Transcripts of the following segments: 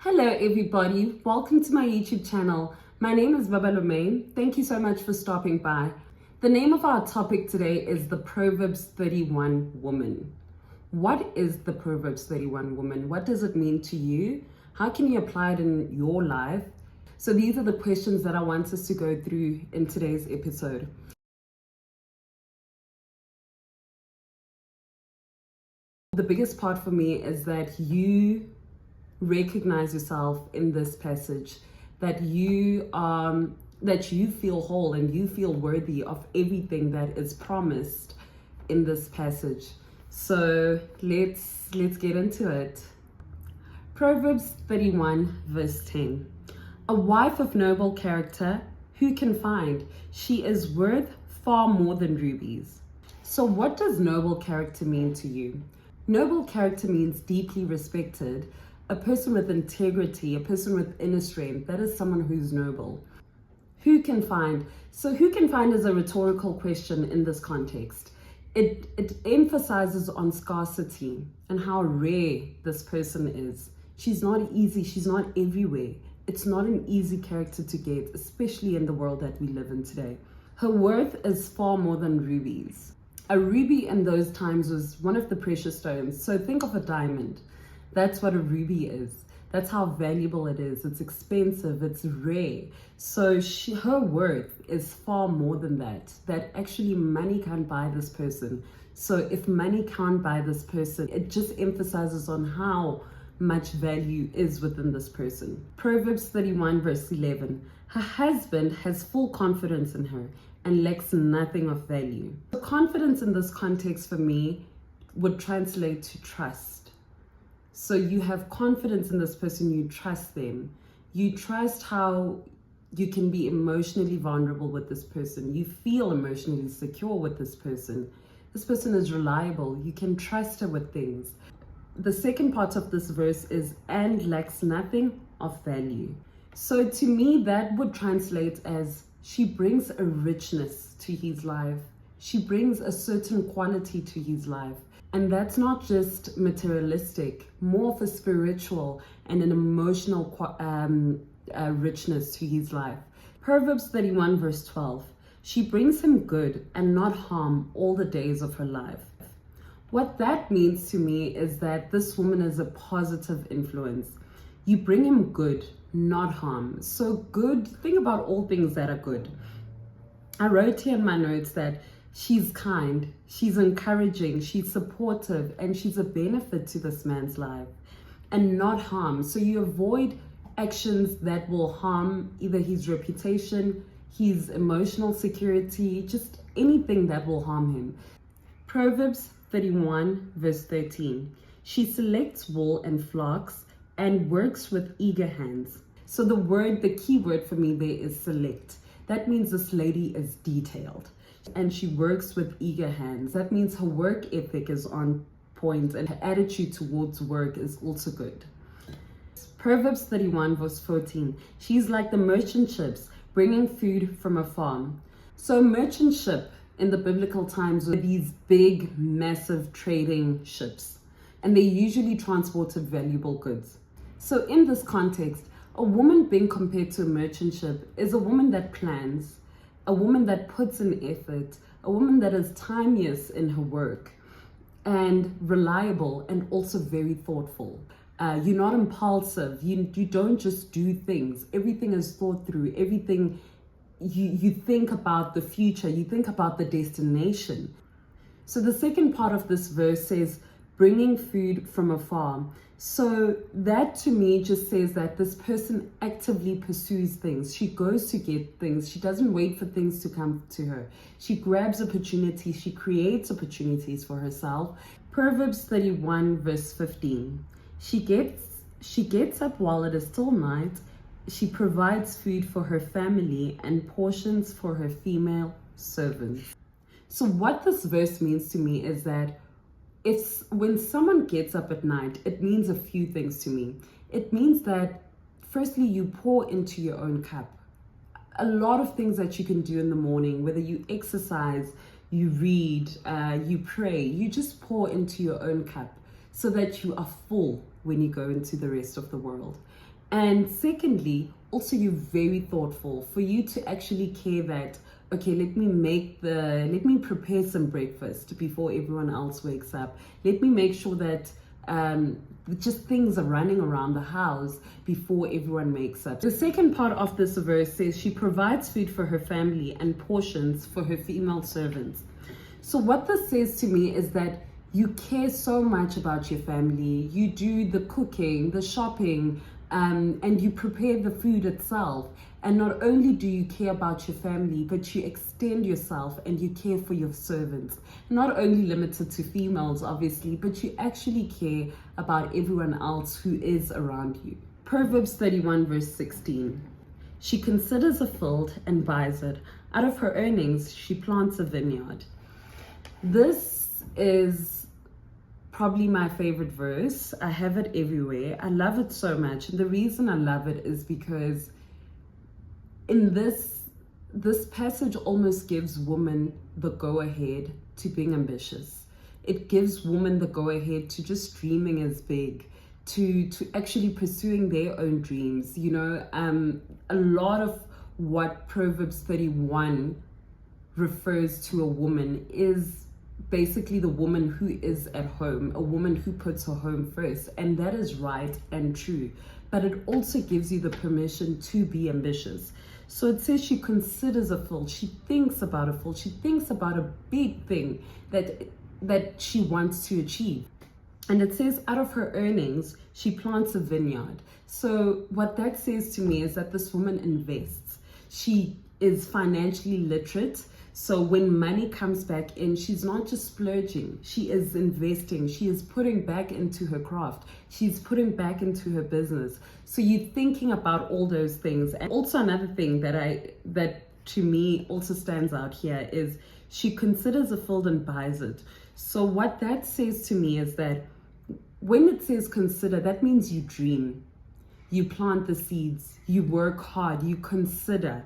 Hello everybody, welcome to my YouTube channel. My name is Babalome. Thank you so much for stopping by. The name of our topic today is the Proverbs 31 woman. What is the Proverbs 31 woman? What does it mean to you? How can you apply it in your life? So these are the questions that I want us to go through in today's episode. The biggest part for me is that you recognize yourself in this passage, that you feel whole and you feel worthy of everything that is promised in this passage. So let's get into it. Proverbs 31 verse 10. A wife of noble character, who can find? She is worth far more than rubies. So what does noble character mean to you? Noble character means deeply respected, a person with integrity, a person with inner strength. That is someone who's noble. Who can find? So who can find is a rhetorical question in this context. It emphasizes on scarcity and how rare this person is. She's not easy, she's not everywhere. It's not an easy character to get, especially in the world that we live in today. Her worth is far more than rubies. A ruby in those times was one of the precious stones. So think of a diamond. That's what a ruby is. That's how valuable it is. It's expensive, it's rare. So her worth is far more than that. That actually money can't buy this person. So if money can't buy this person, it just emphasizes on how much value is within this person. Proverbs 31 verse 11. Her husband has full confidence in her and lacks nothing of value. The confidence in this context for me would translate to trust. So you have confidence in this person, you trust them. You trust how you can be emotionally vulnerable with this person. You feel emotionally secure with this person. This person is reliable. You can trust her with things. The second part of this verse is, and lacks nothing of value. So to me, that would translate as, she brings a richness to his life. She brings a certain quality to his life. And that's not just materialistic, more of a spiritual and an emotional richness to his life. Proverbs 31 verse 12. She brings him good and not harm all the days of her life. What that means to me is that this woman is a positive influence. You bring him good, not harm. So good, think about all things that are good. I wrote here in my notes that she's kind, she's encouraging, she's supportive, and she's a benefit to this man's life and not harm. So you avoid actions that will harm either his reputation, his emotional security, just anything that will harm him. Proverbs 31 verse 13. She selects wool and flax and works with eager hands. So the key word for me there is select. That means this lady is detailed and she works with eager hands. That means her work ethic is on point and her attitude towards work is also good. Proverbs 31 verse 14. She's like the merchant ships bringing food from a farm. So merchant ship in the biblical times were these big, massive trading ships, and they usually transported valuable goods. So in this context, a woman being compared to a merchant ship is a woman that plans, a woman that puts in effort, a woman that is timeous in her work and reliable and also very thoughtful. You're not impulsive. You don't just do things. Everything is thought through. Everything, you think about the future. You think about the destination. So the second part of this verse says, bringing food from a farm. So that to me just says that this person actively pursues things. She goes to get things. She doesn't wait for things to come to her. She grabs opportunities. She creates opportunities for herself. Proverbs 31 verse 15. She gets up while it is still night. She provides food for her family and portions for her female servants. So what this verse means to me is that when someone gets up at night, it means a few things to me. It means that firstly, you pour into your own cup. A lot of things that you can do in the morning, whether you exercise, you read, you pray, you just pour into your own cup so that you are full when you go into the rest of the world. And secondly, also you're very thoughtful, for you to actually care that, okay, let me prepare some breakfast before everyone else wakes up. Let me make sure that just things are running around the house before everyone wakes up. The second part of this verse says she provides food for her family and portions for her female servants. So what this says to me is that you care so much about your family. You do the cooking, the shopping, and you prepare the food itself. And not only do you care about your family, but you extend yourself and you care for your servants. Not only limited to females, obviously, but you actually care about everyone else who is around you. Proverbs 31 verse 16. She considers a field and buys it. Out of her earnings, she plants a vineyard. This is probably my favorite verse. I have it everywhere. I love it so much. And the reason I love it is because in this passage almost gives women the go-ahead to being ambitious. It gives women the go-ahead to just dreaming as big, to actually pursuing their own dreams. You know, a lot of what Proverbs 31 refers to a woman is basically the woman who is at home, a woman who puts her home first, and that is right and true. But it also gives you the permission to be ambitious. So it says she considers a field, she thinks about a field, she thinks about a big thing that she wants to achieve. And it says out of her earnings, she plants a vineyard. So what that says to me is that this woman invests. She is financially literate. So when money comes back in, she's not just splurging, she is investing. She is putting back into her craft. She's putting back into her business. So you're thinking about all those things. And also another thing that to me also stands out here is she considers a field and buys it. So what that says to me is that when it says consider, that means you dream, you plant the seeds, you work hard, you consider.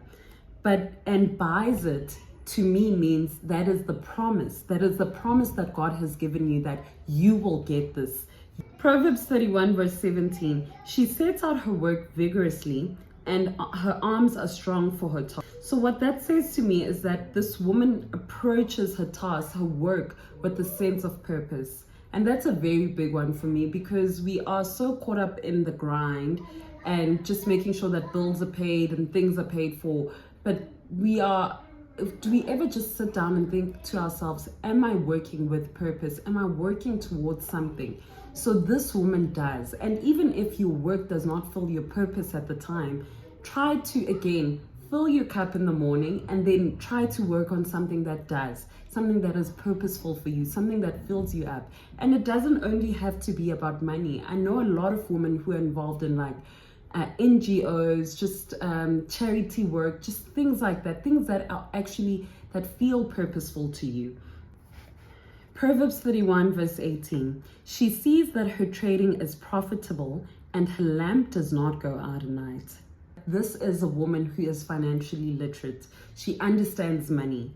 And buys it to me means that is the promise. That is the promise that God has given you, that you will get this. Proverbs 31 verse 17, she sets out her work vigorously and her arms are strong for her task. So what that says to me is that this woman approaches her task, her work, with a sense of purpose. And that's a very big one for me, because we are so caught up in the grind and just making sure that bills are paid and things are paid for. But do we ever just sit down and think to ourselves, am I working with purpose? Am I working towards something? So this woman does. And even if your work does not fill your purpose at the time, try to, again, fill your cup in the morning and then try to work on something that does, something that is purposeful for you, something that fills you up. And it doesn't only have to be about money. I know a lot of women who are involved in NGOs, just charity work, just things like that, things that are actually, that feel purposeful to you. Proverbs 31 verse 18, she sees that her trading is profitable and her lamp does not go out at night. This is a woman who is financially literate. She understands money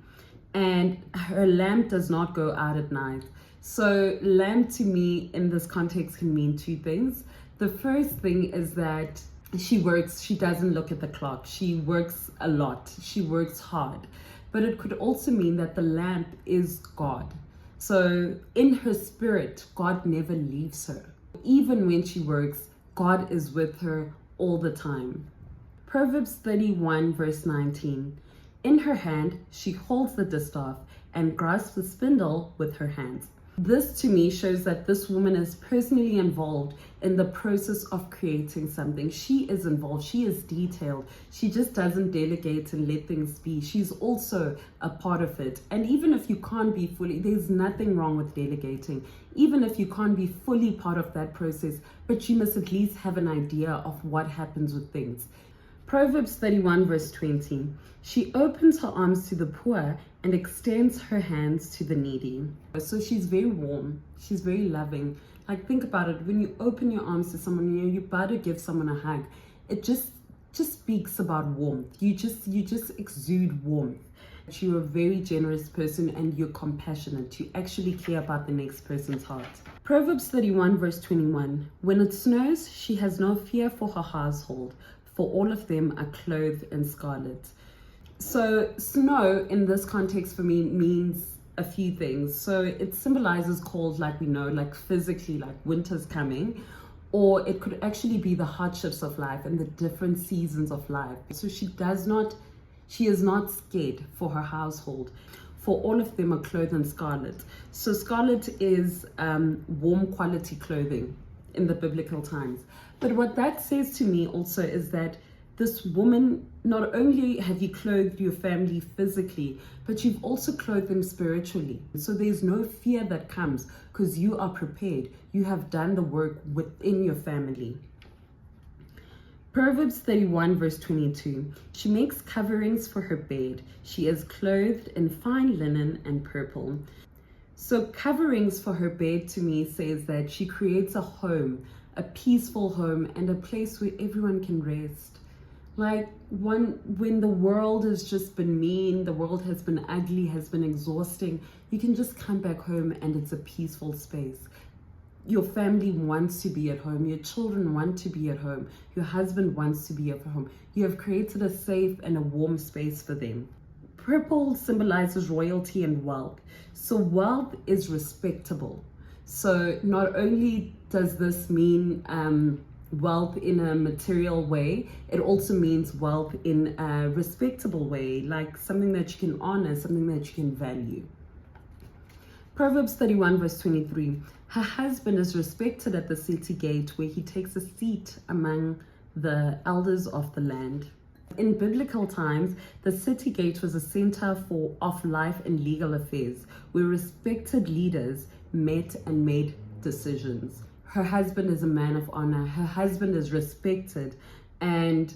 and her lamp does not go out at night. So lamp to me in this context can mean two things. The first thing is that she works, she doesn't look at the clock. She works a lot, she works hard. But it could also mean that the lamp is God. So in her spirit, God never leaves her. Even when she works, God is with her all the time. Proverbs 31 verse 19, in her hand, she holds the distaff and grasps the spindle with her hands. This to me shows that this woman is personally involved in the process of creating something. She is involved, she is detailed. She just doesn't delegate and let things be. She's also a part of it. And even if you can't be fully, there's nothing wrong with delegating. Even if you can't be fully part of that process, but you must at least have an idea of what happens with things. Proverbs 31 verse 20, she opens her arms to the poor and extends her hands to the needy. So she's very warm, she's very loving. Like, think about it, when you open your arms to someone, you're about to give someone a hug, it just speaks about warmth. You just exude warmth. You're a very generous person and you're compassionate. You actually care about the next person's heart. Proverbs 31 verse 21. When it snows, she has no fear for her household, for all of them are clothed in scarlet. So snow in this context for me means a few things. So it symbolizes cold, like we know, like physically, like winter's coming, or it could actually be the hardships of life and the different seasons of life. So she is not scared for her household, for all of them are clothed in scarlet. So scarlet is warm quality clothing in the biblical times. But what that says to me also is that this woman, not only have you clothed your family physically, but you've also clothed them spiritually. So there's no fear that comes because you are prepared. You have done the work within your family. Proverbs 31 verse 22. She makes coverings for her bed. She is clothed in fine linen and purple. So coverings for her bed to me says that she creates a home, a peaceful home, and a place where everyone can rest. Like when the world has just been mean, the world has been ugly, has been exhausting, you can just come back home and it's a peaceful space. Your family wants to be at home. Your children want to be at home. Your husband wants to be at home. You have created a safe and a warm space for them. Purple symbolizes royalty and wealth. So wealth is respectable. So not only does this mean wealth in a material way, it also means wealth in a respectable way, like something that you can honor, something that you can value. Proverbs 31 verse 23. Her husband is respected at the city gate, where he takes a seat among the elders of the land. In biblical times, the city gate was a center of life and legal affairs, where respected leaders met and made decisions. Her husband is a man of honor. Her husband is respected, and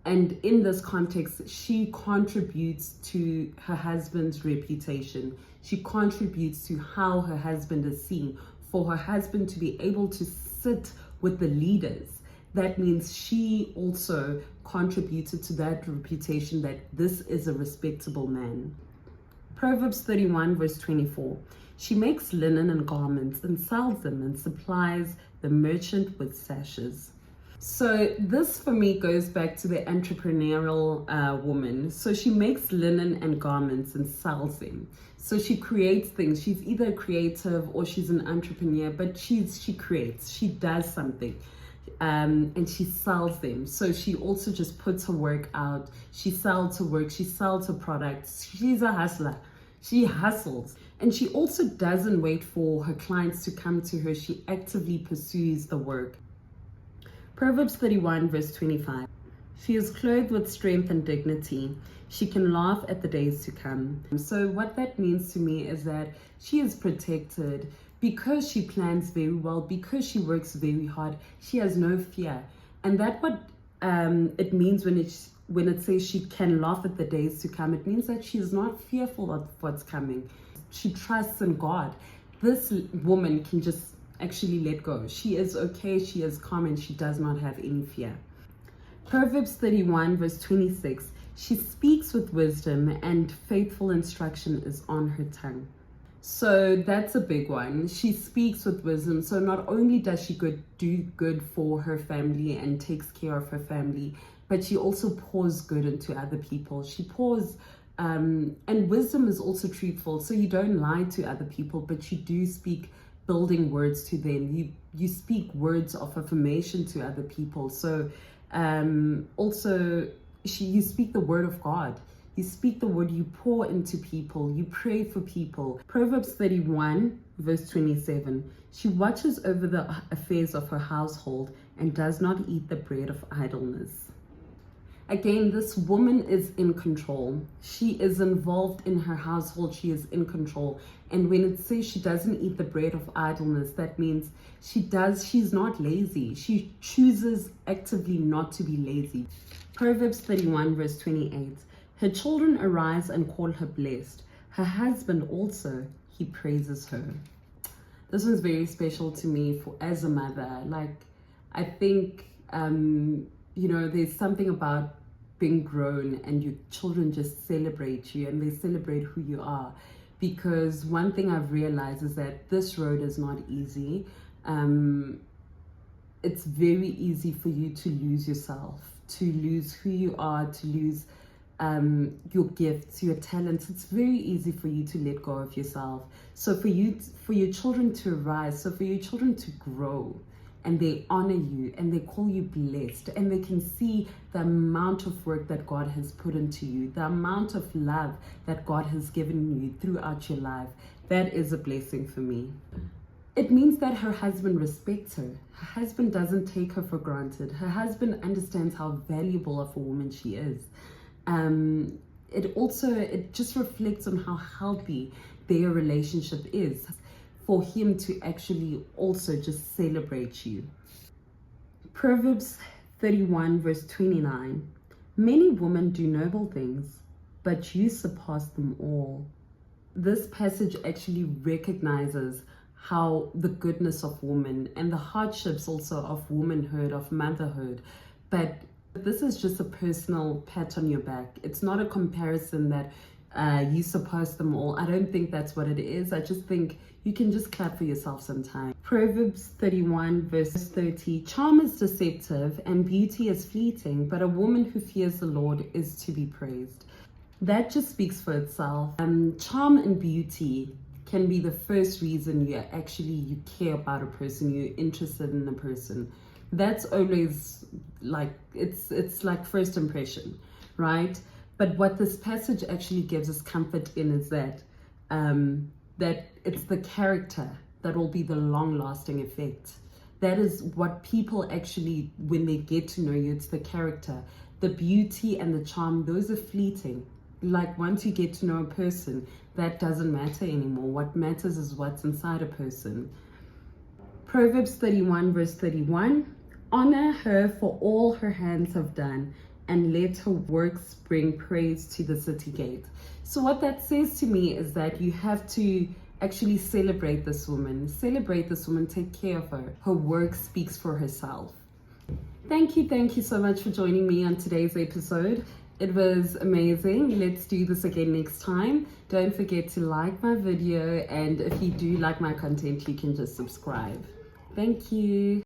in this context, she contributes to her husband's reputation. She contributes to how her husband is seen. For her husband to be able to sit with the leaders, that means she also contributed to that reputation that this is a respectable man. Proverbs 31 verse 24. She makes linen and garments and sells them and supplies the merchant with sashes. So this for me goes back to the entrepreneurial woman. So she makes linen and garments and sells them. So she creates things. She's either creative or she's an entrepreneur, but she creates, she does something. And she sells them. So she also just puts her work out. She sells her work. She sells her products. She's a hustler. She hustles. And she also doesn't wait for her clients to come to her. She actively pursues the work. Proverbs 31 verse 25. She is clothed with strength and dignity. She can laugh at the days to come. So what that means to me is that she is protected because she plans very well, because she works very hard. She has no fear. And that's what it means when it says she can laugh at the days to come. It means that she is not fearful of what's coming. She trusts in God. This woman can just actually let go. She is okay, she is calm, and she does not have any fear. Proverbs 31 verse 26. She speaks with wisdom, and faithful instruction is on her tongue. So that's a big one. She speaks with wisdom. So not only does she do good for her family and takes care of her family, but she also pours good into other people. She pours, and wisdom is also truthful. So you don't lie to other people, but you do speak building words to them. You speak words of affirmation to other people. So you speak the word of God. You speak the word, you pour into people, you pray for people. Proverbs 31 verse 27. She watches over the affairs of her household and does not eat the bread of idleness. Again, this woman is in control. She is involved in her household. She is in control. And when it says she doesn't eat the bread of idleness, that means she's not lazy. She chooses actively not to be lazy. Proverbs 31 verse 28. Her children arise and call her blessed. Her husband also, he praises her. This was very special to me as a mother. Like, I think, there's something about being grown and your children just celebrate you and they celebrate who you are. Because one thing I've realized is that this road is not easy. It's very easy for you to lose yourself, to lose who you are, to lose your gifts, your talents. It's very easy for you to let go of yourself. So for your children to rise, so for your children to grow, and they honor you and they call you blessed, and they can see the amount of work that God has put into you, the amount of love that God has given you throughout your life, that is a blessing for me. It means that her husband respects her. Her husband doesn't take her for granted. Her husband understands how valuable of a woman she is. It just reflects on how healthy their relationship is, for him to actually also just celebrate you. Proverbs 31 verse 29. Many women do noble things, but you surpass them all. This passage actually recognizes how the goodness of woman and the hardships also of womanhood, of motherhood. But this is just a personal pat on your back. It's not a comparison that you surpass them all. I don't think that's what it is. I just think you can just clap for yourself sometime. Proverbs 31 verse 30. Charm is deceptive and beauty is fleeting, but a woman who fears the Lord is to be praised. That just speaks for itself. Charm and beauty can be the first reason you care about a person, you're interested in a person. That's always like, it's like first impression, right? But what this passage actually gives us comfort in is that that it's the character that will be the long-lasting effect. That is what people actually, when they get to know you, it's the character. The beauty and the charm, those are fleeting. Like once you get to know a person, that doesn't matter anymore. What matters is what's inside a person. Proverbs 31 verse 31. Honor her for all her hands have done, and let her works bring praise to the city gate. So what that says to me is that you have to actually celebrate this woman. Celebrate this woman, take care of her. Her work speaks for herself. Thank you so much for joining me on today's episode. It was amazing. Let's do this again next time. Don't forget to like my video, and if you do like my content, you can just subscribe. Thank you.